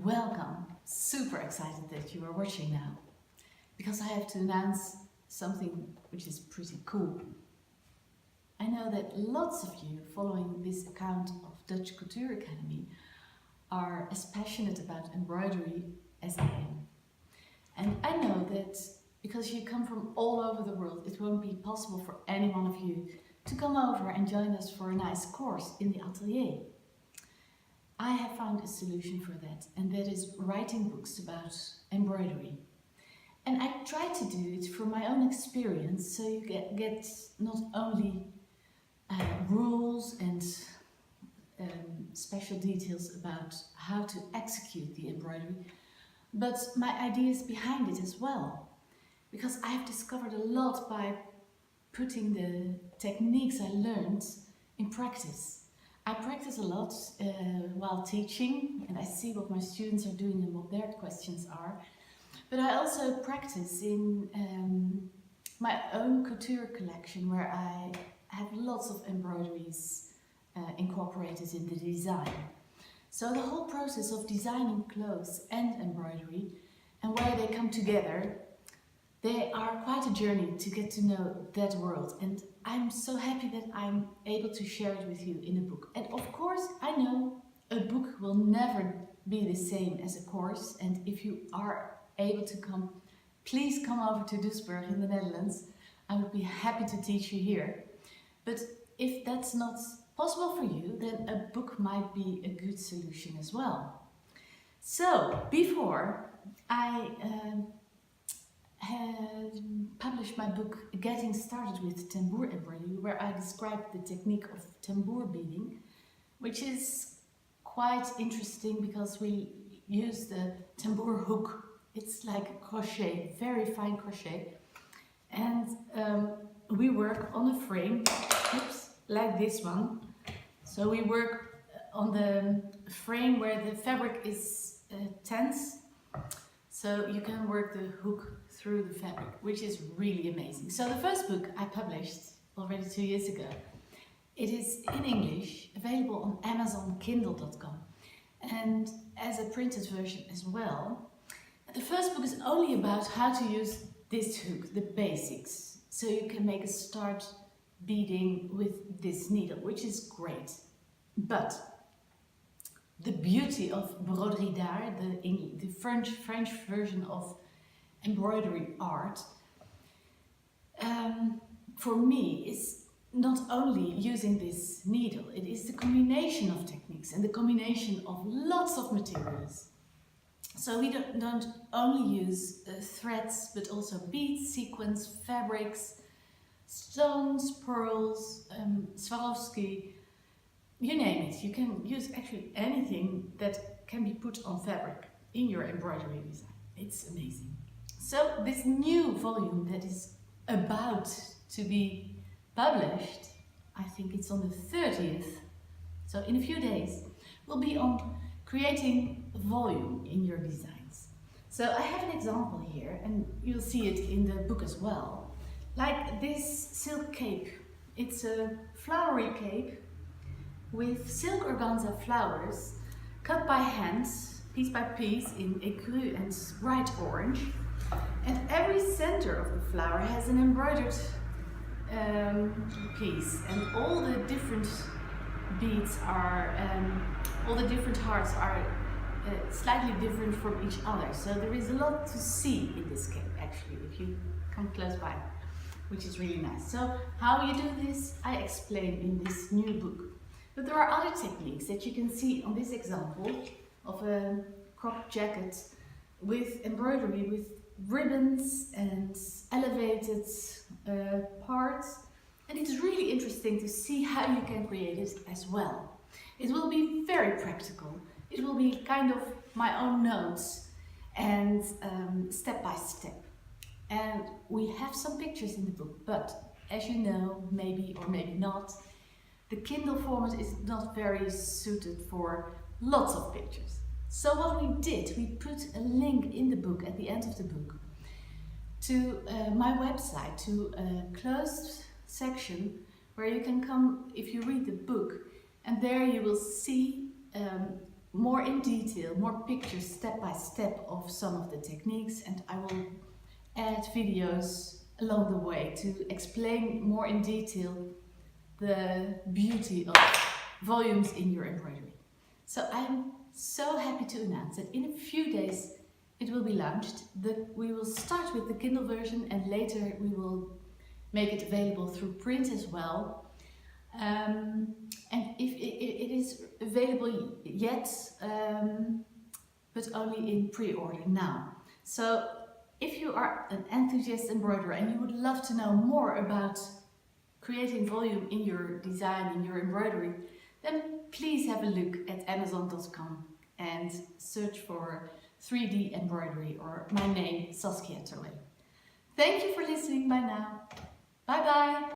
Welcome! Super excited that you are watching now, because I have to announce something which is pretty cool. I know that lots of you following this account of Dutch Couture Academy are as passionate about embroidery as I am. And I know that because you come from all over the world, it won't be possible for any one of you to come over and join us for a nice course in the atelier. I have found a solution for that, and that is writing books about embroidery. And I try to do it from my own experience, so you get not only rules and special details about how to execute the embroidery, but my ideas behind it as well. Because I have discovered a lot by putting the techniques I learned in practice. I practice a lot while teaching, and I see what my students are doing and what their questions are. But I also practice in my own couture collection, where I have lots of embroideries incorporated in the design. So the whole process of designing clothes and embroidery, and where they come together, they are quite a journey to get to know that world, and I'm so happy that I'm able to share it with you in a book. And of course, I know a book will never be the same as a course, and if you are able to come, please come over to Duisburg in the Netherlands. I would be happy to teach you here. But if that's not possible for you, then a book might be a good solution as well. So, before I had published my book Getting Started with Tambour Embroidery, where I described the technique of tambour beading, which is quite interesting because we use the tambour hook. It's like a crochet, very fine crochet, and we work on a frame, oops, like this one. So we work on the frame where the fabric is tense, so you can work the hook through the fabric, which is really amazing. So the first book I published already 2 years ago. It is in English, available on amazon.kindle.com, and as a printed version as well. The first book is only about how to use this hook, the basics, so you can make a start beading with this needle, which is great. But the beauty of broderie d'art, the French version of embroidery art, for me is not only using this needle, it is the combination of techniques and the combination of lots of materials. So we don't only use threads, but also beads, sequins, fabrics, stones, pearls, Swarovski, you name it. You can use actually anything that can be put on fabric in your embroidery design. It's amazing. So this new volume that is about to be published, I think it's on the 30th, so in a few days, will be on creating volume in your designs. So I have an example here, and you'll see it in the book as well. Like this silk cape. It's a flowery cape with silk organza flowers cut by hand, piece by piece, in écru and bright orange. And every center of the flower has an embroidered piece, and all the different beads are, all the different hearts are slightly different from each other. So there is a lot to see in this cape, actually, if you come close by, which is really nice. So how you do this, I explain in this new book. But there are other techniques that you can see on this example of a crop jacket with embroidery with ribbons and elevated parts, and it's really interesting to see how you can create it as well. It will be very practical. It will be kind of my own notes and step by step. And we have some pictures in the book, but as you know, maybe or maybe not, the Kindle format is not very suited for lots of pictures. So what we did, we put a link in the book at the end of the book to my website, to a closed section where you can come if you read the book, and there you will see more in detail, more pictures step by step of some of the techniques, and I will add videos along the way to explain more in detail the beauty of volumes in your embroidery. So I'm so happy to announce that in a few days it will be launched. We will start with the Kindle version and later we will make it available through print as well. And if it is available yet, but only in pre-order now. So if you are an enthusiast embroiderer and you would love to know more about creating volume in your design, in your embroidery, then please have a look at Amazon.com and search for 3D embroidery or my name, Saskia Terway. Thank you for listening by now. Bye bye.